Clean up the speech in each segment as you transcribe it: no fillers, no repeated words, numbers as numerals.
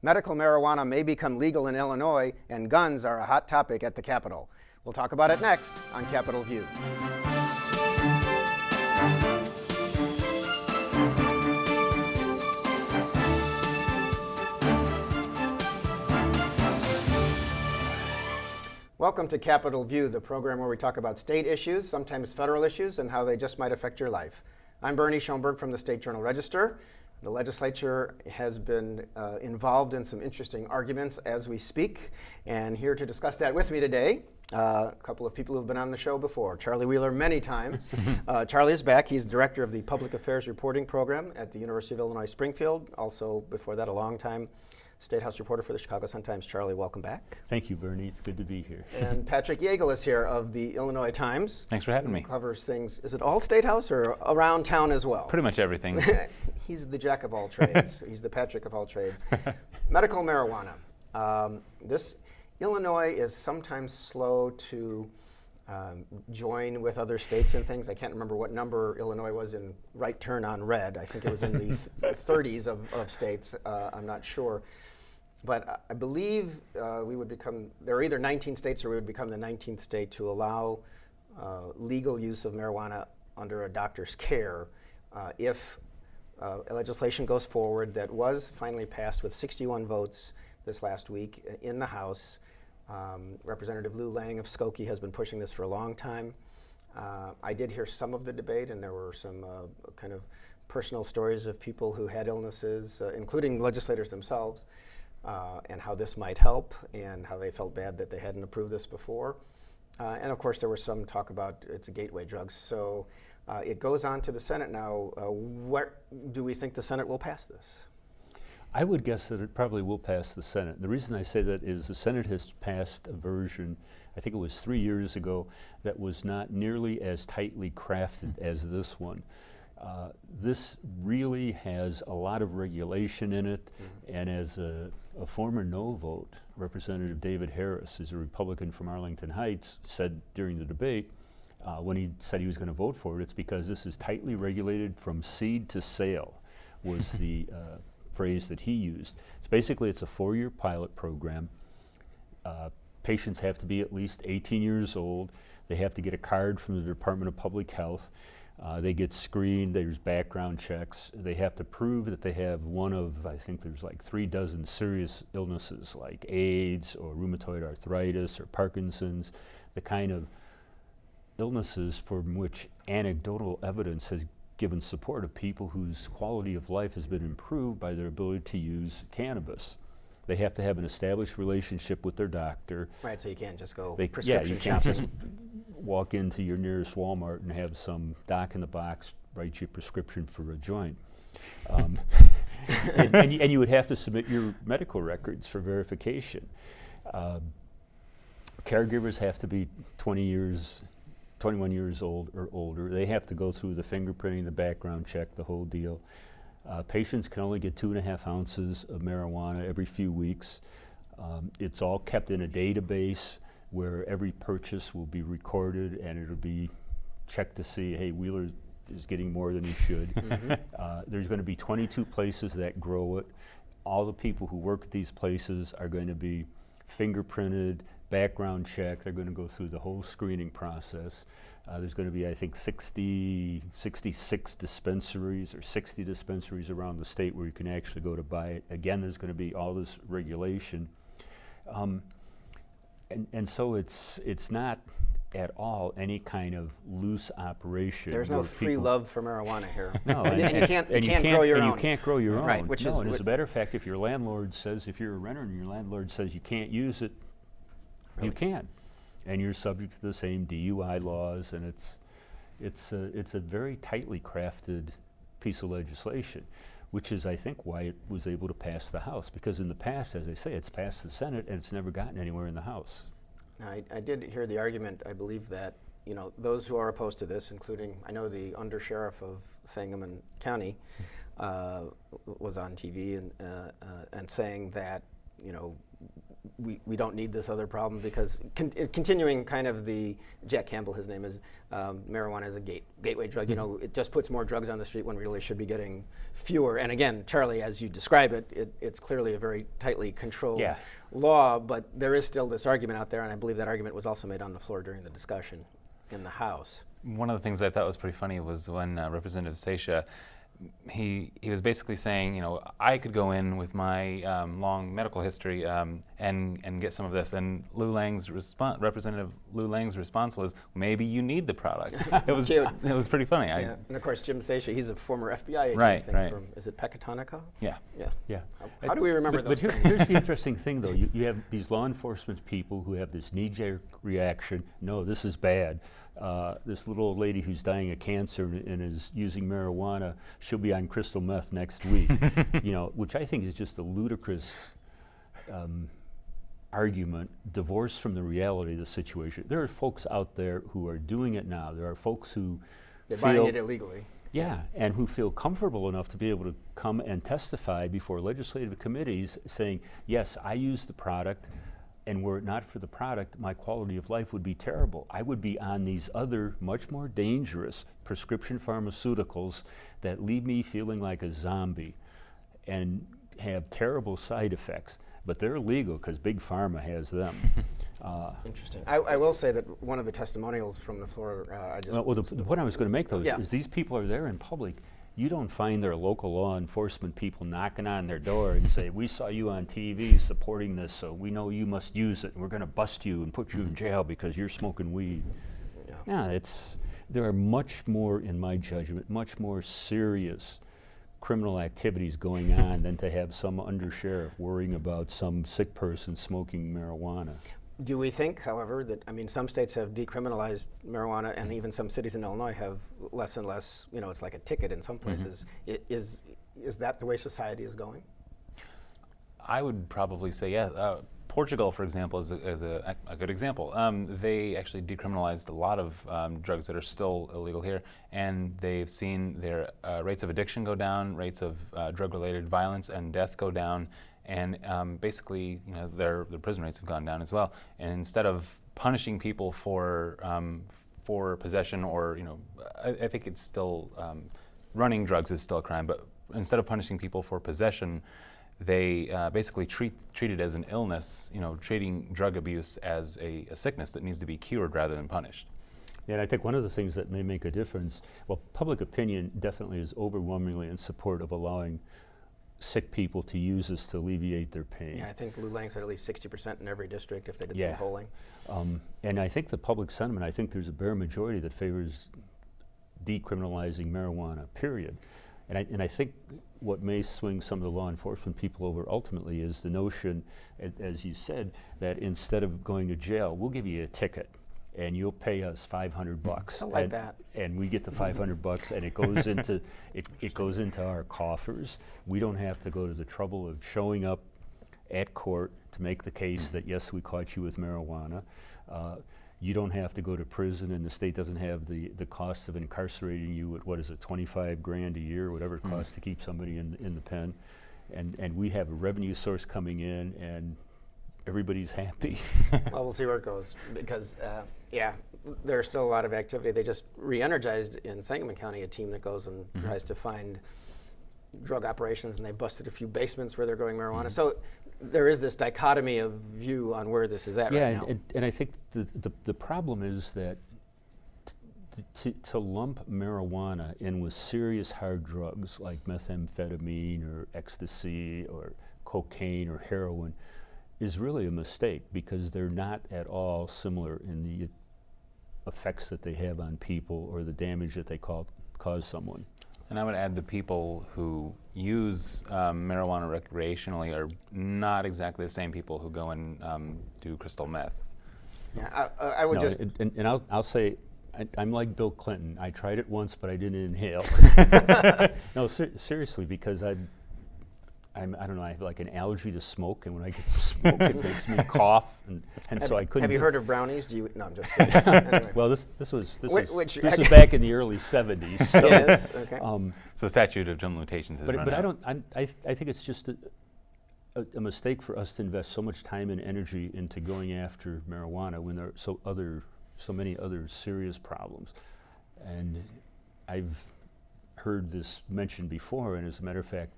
Medical marijuana may become legal in Illinois, and guns are a hot topic at the Capitol. We'll talk about it next on Capitol View. Welcome to Capitol View, the program where we talk about state issues, sometimes federal issues, and how they just might affect your life. I'm Bernie Schoeburg from the State Journal-Register. The legislature has been involved in some interesting arguments as we speak, and here to discuss that with me today, a couple of people who've been on the show before. Charlie Wheeler many times. Charlie is back. He's director of the Public Affairs Reporting Program at the University of Illinois Springfield. Also, before that, a long time State House reporter for the Chicago Sun-Times. Charlie, welcome back. Thank you, Bernie. It's good to be here. And Patrick Yeagle is here of the Illinois Times. Thanks for having me. Covers things, is it all State House or around town as well? Pretty much everything. He's the jack of all trades. He's the Patrick of all trades. Medical marijuana. Illinois is sometimes slow to join with other states and things. I can't remember what number Illinois was in right turn on red. I think it was in the 30s of states. I'm not sure. But I believe we would become, there are either 19 states or we would become the 19th state to allow legal use of marijuana under a doctor's care if legislation goes forward that was finally passed with 61 votes this last week in the House. Representative Lou Lang of Skokie has been pushing this for a long time. I did hear some of the debate, and there were some kind of personal stories of people who had illnesses, including legislators themselves, and how this might help, and how they felt bad that they hadn't approved this before. And of course, there was some talk about it's a gateway drug. So it goes on to the Senate now. What do we think the Senate will pass this? I would guess that it probably will pass the Senate. The reason I say that is the Senate has passed a version, I think it was 3 years ago, that was not nearly as tightly crafted as this one. This really has a lot of regulation in it, and as a former no vote, Representative David Harris, who's a Republican from Arlington Heights, said during the debate, when he said he was going to vote for it, it's because this is tightly regulated from seed to sale, was the phrase that he used. It's a 4-year pilot program. Patients have to be at least 18 years old. They have to get a card from the Department of Public Health. They get screened, there's background checks. They have to prove that they have one of, I think there's like 3 dozen serious illnesses like AIDS or rheumatoid arthritis or Parkinson's, the kind of illnesses for which anecdotal evidence has given support of people whose quality of life has been improved by their ability to use cannabis. They have to have an established relationship with their doctor. Right, so you can't just go prescription shopping. Yeah, you can't shopping. just walk into your nearest Walmart and have some doc in the box write you a prescription for a joint. And you would have to submit your medical records for verification. Caregivers have to be 21 years old or older. They have to go through the fingerprinting, the background check, the whole deal. Patients can only get 2.5 ounces of marijuana every few weeks. It's all kept in a database where every purchase will be recorded and it'll be checked to see, hey, Wheeler is getting more than he should. There's going to be 22 places that grow it. All the people who work at these places are going to be fingerprinted, background check. They're going to go through the whole screening process. There's going to be, I think, 66 dispensaries or 60 dispensaries around the state where you can actually go to buy it. Again, there's going to be all this regulation. And so it's not at all any kind of loose operation. There's no free love for marijuana here. No, and you can't grow your own. And you can't grow your own. Right, and as a matter of fact, if your landlord says, if you're a renter and your landlord says you can't use it, really? You can. And you're subject to the same DUI laws, and it's a very tightly crafted piece of legislation, which is, I think, why it was able to pass the House. Because in the past, as I say, it's passed the Senate and it's never gotten anywhere in the House. Now, I did hear the argument, I believe, that those who are opposed to this, including, I know the undersheriff of Sangamon County was on TV and saying that, we don't need this other problem, because continuing kind of the, Jack Campbell, his name is, marijuana is a gateway drug. You know, it just puts more drugs on the street when we really should be getting fewer. And again, Charlie, as you describe it, it's clearly a very tightly controlled law, but there is still this argument out there, and I believe that argument was also made on the floor during the discussion in the House. One of the things I thought was pretty funny was when Representative Seisha, he was basically saying, you know, I could go in with my long medical history and get some of this. And Representative Lou Lang's response was, maybe you need the product. It was pretty funny. Yeah. And of course, Jim Seisha, he's a former FBI agent, right, I think, right. from, is it Pecatonica? Yeah. How do we remember those things? Here's the interesting thing, though. You have these law enforcement people who have this knee-jerk reaction, no, this is bad. This little old lady who's dying of cancer and is using marijuana, she'll be on crystal meth next week. You know, which I think is just a ludicrous argument, divorced from the reality of the situation. There are folks out there who are doing it now. There are folks who They're buying it illegally. Yeah, and who feel comfortable enough to be able to come and testify before legislative committees saying, yes, I use the product, and were it not for the product, my quality of life would be terrible. I would be on these other, much more dangerous prescription pharmaceuticals that leave me feeling like a zombie and have terrible side effects. But they're legal because Big Pharma has them. Interesting. I will say that one of the testimonials from the floor, the point I was going to make, though, is these people are there in public. You don't find their local law enforcement people knocking on their door and say, we saw you on TV supporting this, so we know you must use it, and we're going to bust you and put you in jail because you're smoking weed. Yeah, there are much more, in my judgment, much more serious criminal activities going on than to have some undersheriff worrying about some sick person smoking marijuana. Do we think, however, that, I mean, some states have decriminalized marijuana, and even some cities in Illinois have less and less, you know, it's like a ticket in some places. Is that the way society is going? I would probably say, yeah. Portugal, for example, is a good example. They actually decriminalized a lot of drugs that are still illegal here, and they've seen their rates of addiction go down, rates of drug-related violence and death go down, and basically, you know, their prison rates have gone down as well. And instead of punishing people for possession, or, you know, I think it's still running drugs is still a crime, but instead of punishing people for possession, they basically treat it as an illness, you know, treating drug abuse as a sickness that needs to be cured rather than punished. Yeah, and I think one of the things that may make a difference, well, public opinion definitely is overwhelmingly in support of allowing sick people to use this to alleviate their pain. Yeah, I think Lou Lang said at least 60% in every district if they did some polling. And I think the public sentiment, I think there's a bare majority that favors decriminalizing marijuana, period. And I think what may swing some of the law enforcement people over ultimately is the notion, as you said, that instead of going to jail, we'll give you a ticket and you'll pay us $500. I like that. And we get the $500, and it goes into it goes into our coffers. We don't have to go to the trouble of showing up at court to make the case that yes, we caught you with marijuana. You don't have to go to prison, and the state doesn't have the cost of incarcerating you at, what is it, $25,000 a year, whatever it costs to keep somebody in the pen. And we have a revenue source coming in, and everybody's happy. Well, we'll see where it goes, because there's still a lot of activity. They just re-energized in Sangamon County a team that goes and tries to find drug operations, and they busted a few basements where they're growing marijuana. So there is this dichotomy of view on where this is at right now. And I think the problem is that to lump marijuana in with serious hard drugs like methamphetamine or ecstasy or cocaine or heroin is really a mistake, because they're not at all similar in the effects that they have on people or the damage that they cause someone. And I would add the people who use marijuana recreationally are not exactly the same people who go and do crystal meth. Yeah, I would just... And I'll say, I'm like Bill Clinton. I tried it once, but I didn't inhale. No, seriously, because I don't know, I have like an allergy to smoke, and when I get smoke, it makes me cough, and so I couldn't. Have you heard of brownies? No, I'm just kidding. Anyway. Well, this was back in the early '70s. So, yes, okay. So statute of limitations is run but out. I think it's just a mistake for us to invest so much time and energy into going after marijuana when there are so many other serious problems. And I've heard this mentioned before, and as a matter of fact,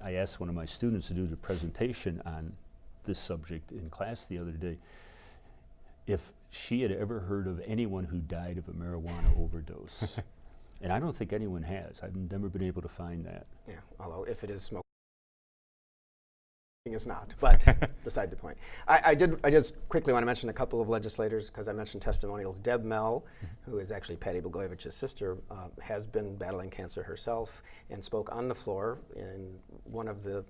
I asked one of my students to do the presentation on this subject in class the other day, if she had ever heard of anyone who died of a marijuana overdose. And I don't think anyone has. I've never been able to find that. Yeah, although if it is smoking, it's not, but beside the point. I just quickly want to mention a couple of legislators, because I mentioned testimonials. Deb Mell, who is actually Patty Blagojevich's sister, has been battling cancer herself and spoke on the floor in one of the,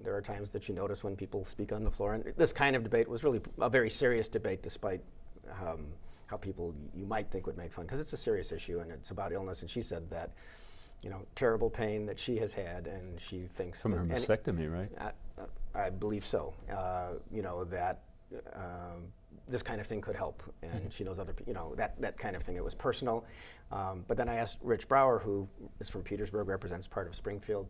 there are times that you notice when people speak on the floor, and this kind of debate was really a very serious debate, despite how people you might think would make fun, because it's a serious issue and it's about illness. And she said that, terrible pain that she has had, and she thinks from her mastectomy, right? I believe so. That this kind of thing could help, and she knows other people. That kind of thing. It was personal. But then I asked Rich Brower, who is from Petersburg, represents part of Springfield.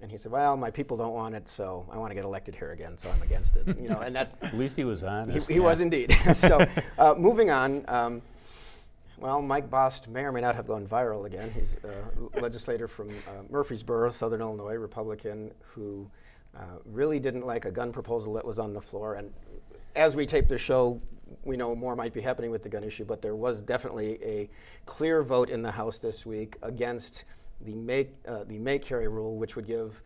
And he said, well, my people don't want it, so I want to get elected here again, so I'm against it. And that At least he was honest. He was indeed. So moving on, Mike Bost may or may not have gone viral again. He's a legislator from Murfreesboro, Southern Illinois, Republican, who really didn't like a gun proposal that was on the floor. And as we tape the show, we know more might be happening with the gun issue, but there was definitely a clear vote in the House this week against the may carry rule, which would give,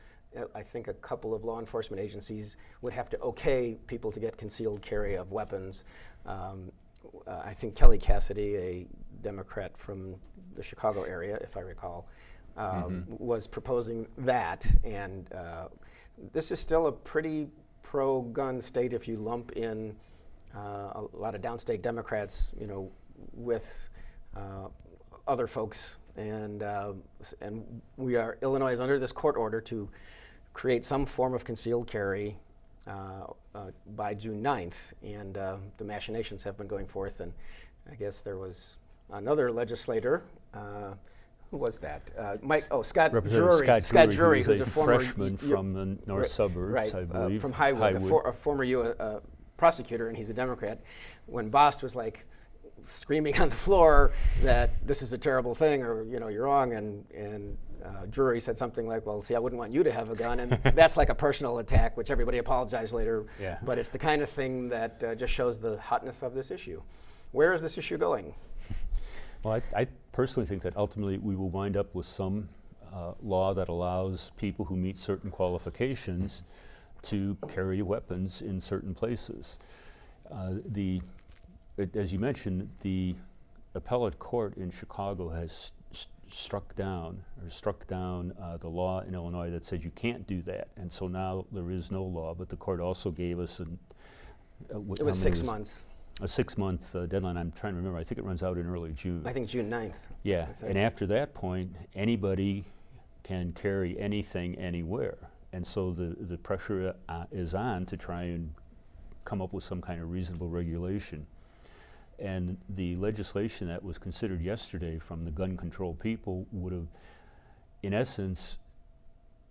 I think, a couple of law enforcement agencies would have to okay people to get concealed carry of weapons. I think Kelly Cassidy, a Democrat from the Chicago area, if I recall, was proposing that. And this is still a pretty pro-gun state if you lump in a lot of downstate Democrats, with other folks. And Illinois is under this court order to create some form of concealed carry by June 9th, and the machinations have been going forth. And I guess there was another legislator. Who was that? Scott Drury, who's a former freshman from the north suburbs, I believe, from Highwood. A former prosecutor, and he's a Democrat. When Bost was screaming on the floor that this is a terrible thing, or you're wrong, and Drury said something like, well, see, I wouldn't want you to have a gun, and that's like a personal attack, which everybody apologized later. Yeah. But it's the kind of thing that just shows the hotness of this issue. Where is this issue going? Well, I personally think that ultimately we will wind up with some law that allows people who meet certain qualifications to carry weapons in certain places. As you mentioned, the appellate court in Chicago has struck down the law in Illinois that said you can't do that, and so now there is no law. But the court also gave us it was 6 months. A 6-month deadline. I'm trying to remember. I think it runs out in early June. I think June 9th. Yeah, and after that point, anybody can carry anything anywhere, and so the pressure is on to try and come up with some kind of reasonable regulation. And the legislation that was considered yesterday from the gun control people would have, in essence,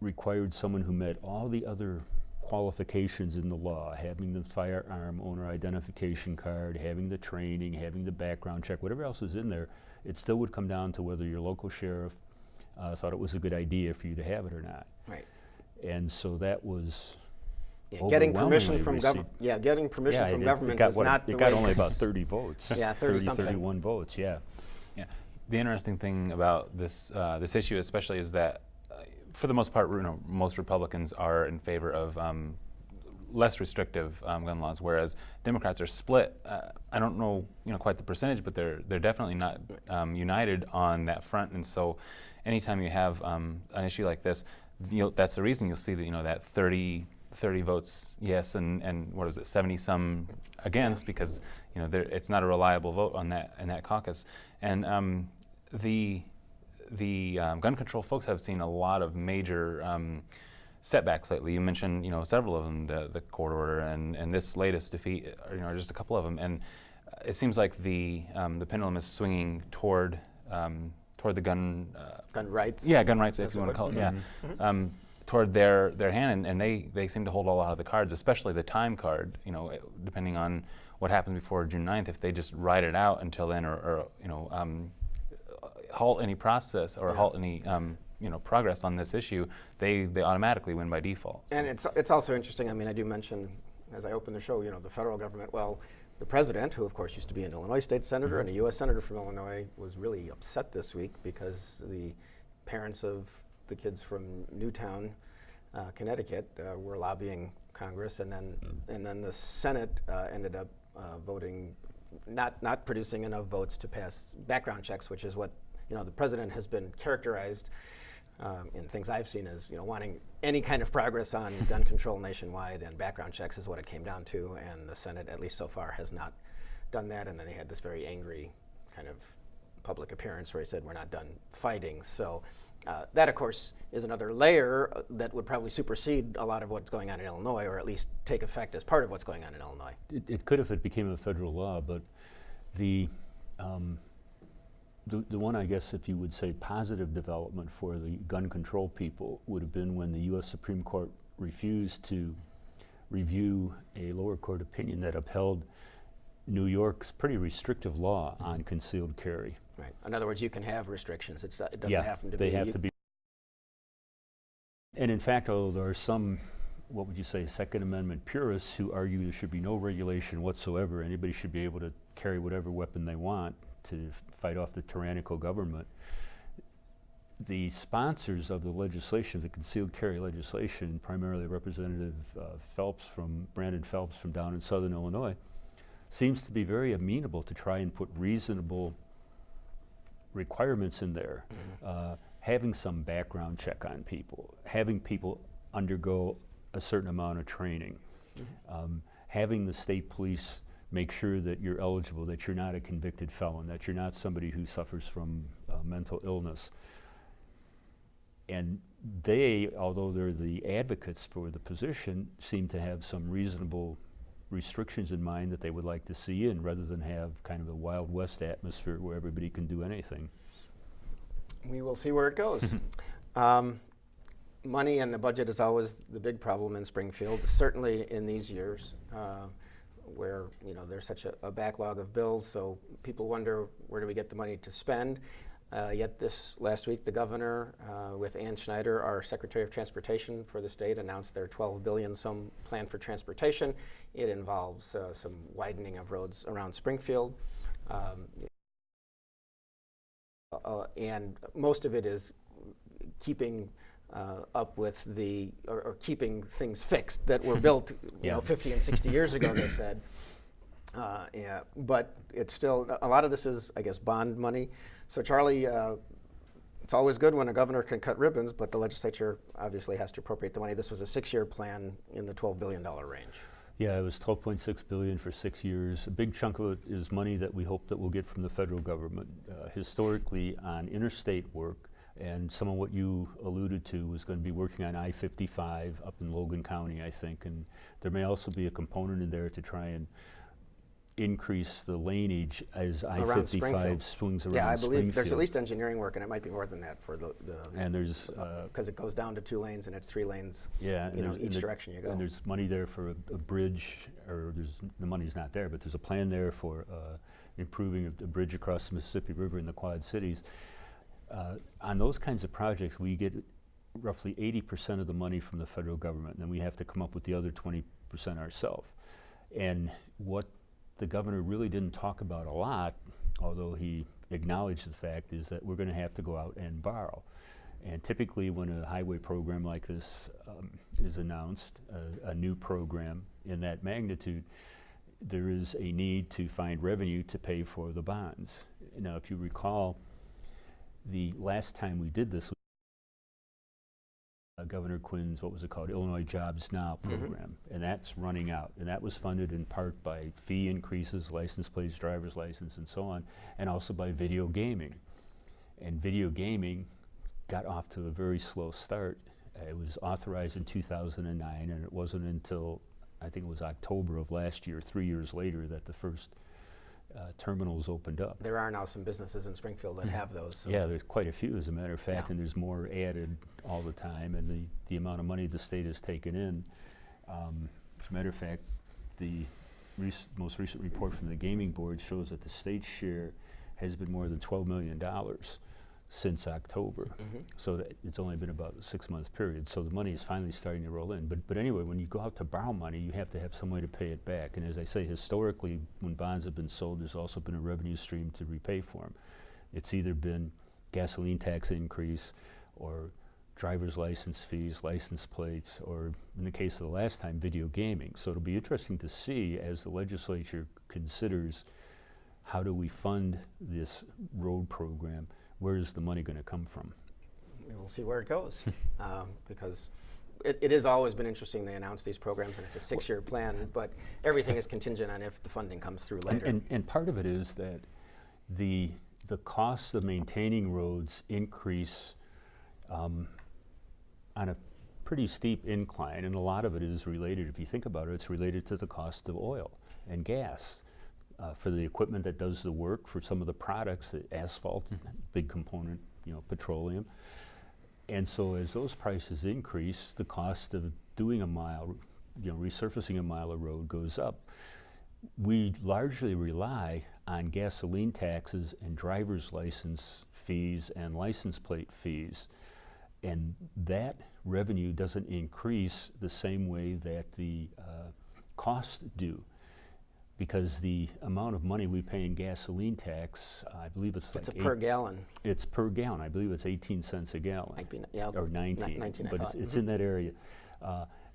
required someone who met all the other qualifications in the law, having the firearm owner identification card, having the training, having the background check, whatever else is in there. It still would come down to whether your local sheriff thought it was a good idea for you to have it or not. Right. And so that was getting permission from government. Yeah, getting permission from government is not the way. It got only about 30 votes. Yeah, 31 votes. Yeah. Yeah. The interesting thing about this issue, especially, is that for the most part, most Republicans are in favor of less restrictive gun laws, whereas Democrats are split. I don't know, quite the percentage, but they're definitely not united on that front. And so, anytime you have an issue like this, that's the reason you'll see that that 30 votes yes and what is it, 70 some against, because it's not a reliable vote on that in that caucus. And the gun control folks have seen a lot of major setbacks lately. You mentioned several of them, the court order and this latest defeat, are just a couple of them. And it seems like the pendulum is swinging toward the gun rights. Yeah, gun rights, if you want to call it. Mm-hmm. Yeah. toward their hand, and they seem to hold a lot of the cards, especially the time card. You know, depending on what happens before June 9th, if they just ride it out until then, or halt any process or halt any progress on this issue, they automatically win by default. So. And it's also interesting. I mean, I do mention as I open the show, the federal government. Well, the president, who of course used to be an Illinois state senator and a U.S. senator from Illinois, was really upset this week because the parents of the kids from Newtown, Connecticut, were lobbying Congress, and then the Senate ended up voting, not producing enough votes to pass background checks, which is what the president has been characterized in things I've seen as wanting any kind of progress on gun control nationwide, and background checks is what it came down to, and the Senate, at least so far, has not done that. And then he had this very angry kind of public appearance where he said, "We're not done fighting." So that, of course, is another layer that would probably supersede a lot of what's going on in Illinois, or at least take effect as part of what's going on in Illinois. It could if it became a federal law, but the one, I guess, if you would say positive development for the gun control people would have been when the U.S. Supreme Court refused to review a lower court opinion that upheld New York's pretty restrictive law on concealed carry. Right. In other words, you can have restrictions. It doesn't have to be. They have to be. And in fact, although there are some, what would you say, Second Amendment purists who argue there should be no regulation whatsoever, anybody should be able to carry whatever weapon they want to fight off the tyrannical government. The sponsors of the legislation, the concealed carry legislation, primarily Representative Brandon Phelps from down in southern Illinois, seems to be very amenable to try and put reasonable requirements in there, having some background check on people, having people undergo a certain amount of training, having the state police make sure that you're eligible, that you're not a convicted felon, that you're not somebody who suffers from mental illness. And they, although they're the advocates for the position, seem to have some reasonable restrictions in mind that they would like to see in, rather than have kind of a Wild West atmosphere where everybody can do anything. We will see where it goes. Money and the budget is always the big problem in Springfield, certainly in these years where there's such a backlog of bills, so people wonder, where do we get the money to spend? Yet this last week, the governor, with Ann Schneider, our Secretary of Transportation for the state, announced their $12 billion some plan for transportation. It involves some widening of roads around Springfield. And most of it is keeping up with or keeping things fixed that were built 50 and 60 years ago, they said. But it's still, a lot of this is, I guess, bond money. So Charlie, it's always good when a governor can cut ribbons, but the legislature obviously has to appropriate the money. This was a 6-year plan in the $12 billion range. Yeah, it was $12.6 billion for 6 years. A big chunk of it is money that we hope that we'll get from the federal government. Historically, on interstate work, and some of what you alluded to was going to be working on I-55 up in Logan County, I think, and there may also be a component in there to try and increase the laneage as I-55 swings around. Yeah, I believe Springfield. there's at least engineering work, and it might be more than that for the and there's because it goes down to 2 lanes and it's 3 lanes. Yeah, each direction you go. And there's money there for a bridge, or the money's not there, but there's a plan there for improving a bridge across the Mississippi River in the Quad Cities. On those kinds of projects, we get roughly 80% of the money from the federal government, and then we have to come up with the other 20% ourselves. And what the governor really didn't talk about a lot, although he acknowledged the fact, is that we're going to have to go out and borrow. And typically when a highway program like this is announced, a new program in that magnitude, there is a need to find revenue to pay for the bonds. Now, if you recall, the last time we did this, Governor Quinn's, what was it called, Illinois Jobs Now program, and that's running out. And that was funded in part by fee increases, license plates, driver's license, and so on, and also by video gaming. And video gaming got off to a very slow start. It was authorized in 2009, and it wasn't until, I think it was October of last year, 3 years later, that the first terminals opened up. There are now some businesses in Springfield that have those. So. Yeah, there's quite a few, as a matter of fact, Yeah. and there's more added all the time, and the amount of money the state has taken in. As a matter of fact, the most recent report from the gaming board shows that the state's share has been more than $12 million since October. So it's only been about a 6-month period. So the money is finally starting to roll in. But anyway, when you go out to borrow money, you have to have some way to pay it back. And as I say, historically, when bonds have been sold, there's also been a revenue stream to repay for them. It's either been gasoline tax increase or driver's license fees, license plates, or in the case of the last time, video gaming. So it'll be interesting to see as the legislature considers how do we fund this road program, where is the money going to come from? We'll see where it goes, because it has always been interesting. They announce these programs, and it's a 6-year plan, but everything is contingent on if the funding comes through later. And part of it is that the costs of maintaining roads increase on a pretty steep incline, and a lot of it is related, if you think about it, it's related to the cost of oil and gas. For the equipment that does the work, for some of the products, the asphalt, big component, petroleum. And so as those prices increase, the cost of doing a mile, resurfacing a mile of road goes up. We largely rely on gasoline taxes and driver's license fees and license plate fees. And that revenue doesn't increase the same way that the costs do, because the amount of money we pay in gasoline tax, I believe it's like per gallon. It's per gallon. I believe it's 18 cents a gallon. Might be, yeah, or 19, 19 but it's in that area.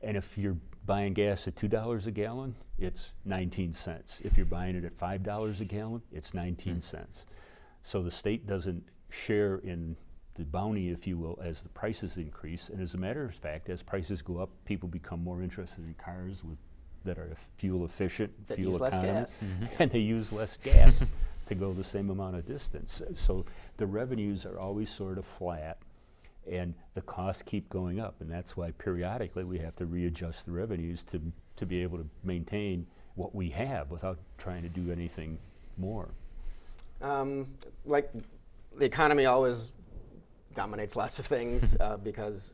And if you're buying gas at $2 a gallon, it's 19 cents. If you're buying it at $5 a gallon, it's 19 cents. So the state doesn't share in the bounty, if you will, as the prices increase. And as a matter of fact, as prices go up, people become more interested in cars that are fuel efficient, That fuel use less economy, gas. and they use less gas to go the same amount of distance. So the revenues are always sort of flat, and the costs keep going up, and that's why periodically we have to readjust the revenues to be able to maintain what we have without trying to do anything more. Like the economy always dominates lots of things because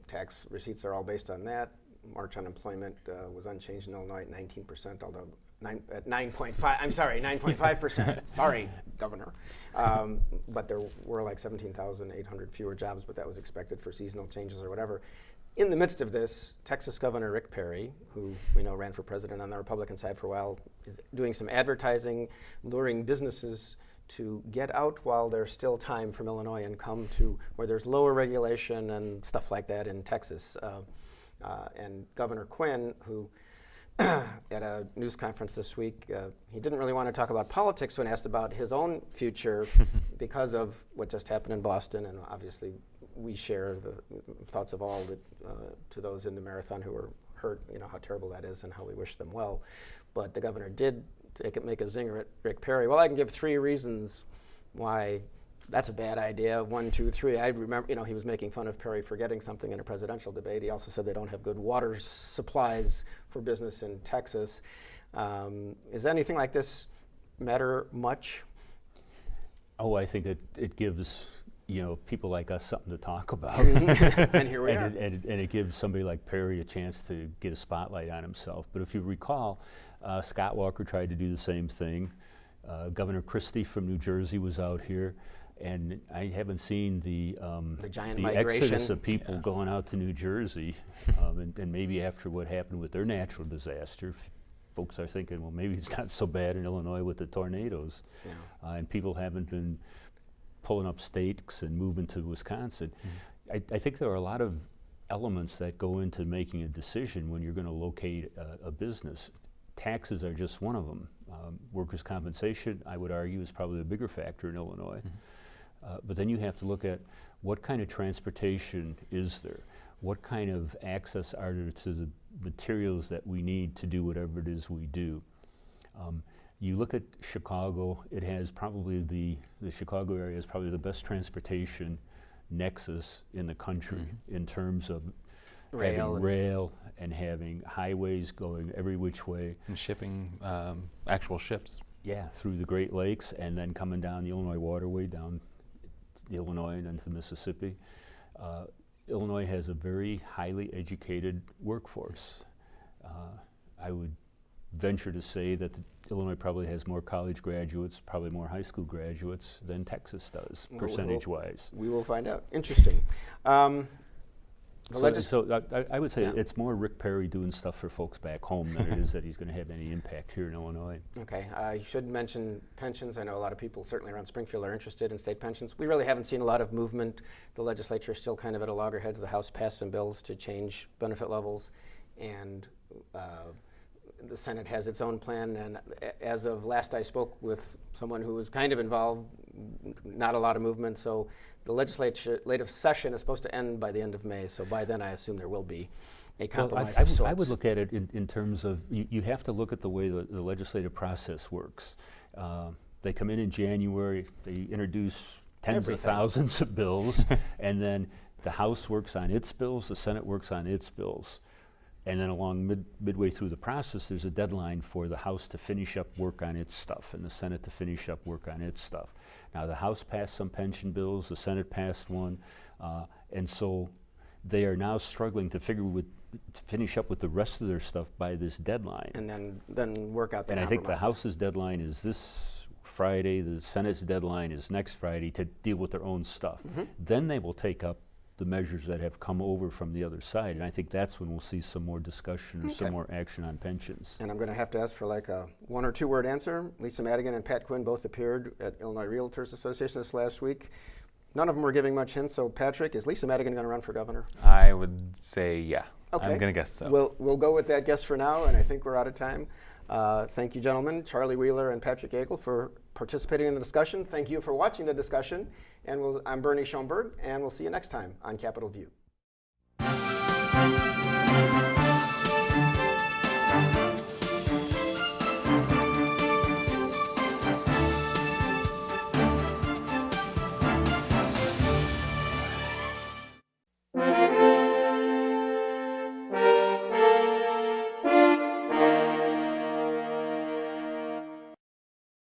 tax receipts are all based on that. March unemployment was unchanged in Illinois at 19%, although at 9.5. I'm sorry, 9.5%. Sorry, Governor. But there were like 17,800 fewer jobs, but that was expected for seasonal changes or whatever. In the midst of this, Texas Governor Rick Perry, who we know ran for president on the Republican side for a while, is doing some advertising, luring businesses to get out while there's still time from Illinois and come to where there's lower regulation and stuff like that in Texas. And Governor Quinn, who at a news conference this week, he didn't really want to talk about politics when asked about his own future because of what just happened in Boston. And obviously, we share the thoughts of all to those in the marathon who were hurt, how terrible that is and how we wish them well. But the governor did make a zinger at Rick Perry. Well, I can give 3 reasons why that's a bad idea. 1, 2, 3. I remember, he was making fun of Perry for getting something in a presidential debate. He also said they don't have good water supplies for business in Texas. Is anything like this matter much? Oh, I think it gives people like us something to talk about. And here we are. And it gives somebody like Perry a chance to get a spotlight on himself. But if you recall, Scott Walker tried to do the same thing. Governor Christie from New Jersey was out here. And I haven't seen the giant exodus of people going out to New Jersey, and maybe after what happened with their natural disaster, folks are thinking, well, maybe it's not so bad in Illinois with the tornadoes, and people haven't been pulling up stakes and moving to Wisconsin. I think there are a lot of elements that go into making a decision when you're going to locate a business. Taxes are just one of them. Workers' compensation, I would argue, is probably a bigger factor in Illinois. But then you have to look at what kind of transportation is there? What kind of access are there to the materials that we need to do whatever it is we do? You look at Chicago, it has probably the Chicago area is probably the best transportation nexus in the country in terms of having rail and having highways going every which way. And shipping actual ships. Yeah, through the Great Lakes and then coming down the Illinois waterway down the Illinois and into Mississippi. Illinois has a very highly educated workforce. I would venture to say that Illinois probably has more college graduates, probably more high school graduates than Texas does, percentage-wise. We will find out. Interesting. So I would say Yeah. it's more Rick Perry doing stuff for folks back home than it is that he's going to have any impact here in Illinois. Okay, I should mention pensions. I know a lot of people, certainly around Springfield, are interested in state pensions. We really haven't seen a lot of movement. The legislature is still kind of at a loggerheads. The House passed some bills to change benefit levels, and the Senate has its own plan. And as of last I spoke with someone who was kind of involved, not a lot of movement. So the legislative session is supposed to end by the end of May. So by then, I assume there will be a compromise of sorts. I would look at it in terms of you have to look at the way the legislative process works. They come in January, they introduce tens of thousands of bills, and then the House works on its bills, the Senate works on its bills. And then along midway through the process, there's a deadline for the House to finish up work on its stuff and the Senate to finish up work on its stuff. Now, the House passed some pension bills, the Senate passed one, and so they are now struggling to finish up with the rest of their stuff by this deadline. And then work out the And compromise. I think the House's deadline is this Friday, the Senate's deadline is next Friday to deal with their own stuff. Then they will take up the measures that have come over from the other side, and I think that's when we'll see some more discussion or some more action on pensions. And I'm going to have to ask for like a 1 or 2 word answer. Lisa Madigan and Pat Quinn both appeared at Illinois Realtors Association this last week. None of them were giving much hint, so Patrick, is Lisa Madigan going to run for governor? I would say yeah. Okay. I'm going to guess so. We'll go with that guess for now, and I think we're out of time. Thank you, gentlemen, Charlie Wheeler and Patrick Yeagle, for participating in the discussion. Thank you for watching the discussion. And I'm Bernie Schoenberg, and we'll see you next time on Capitol View.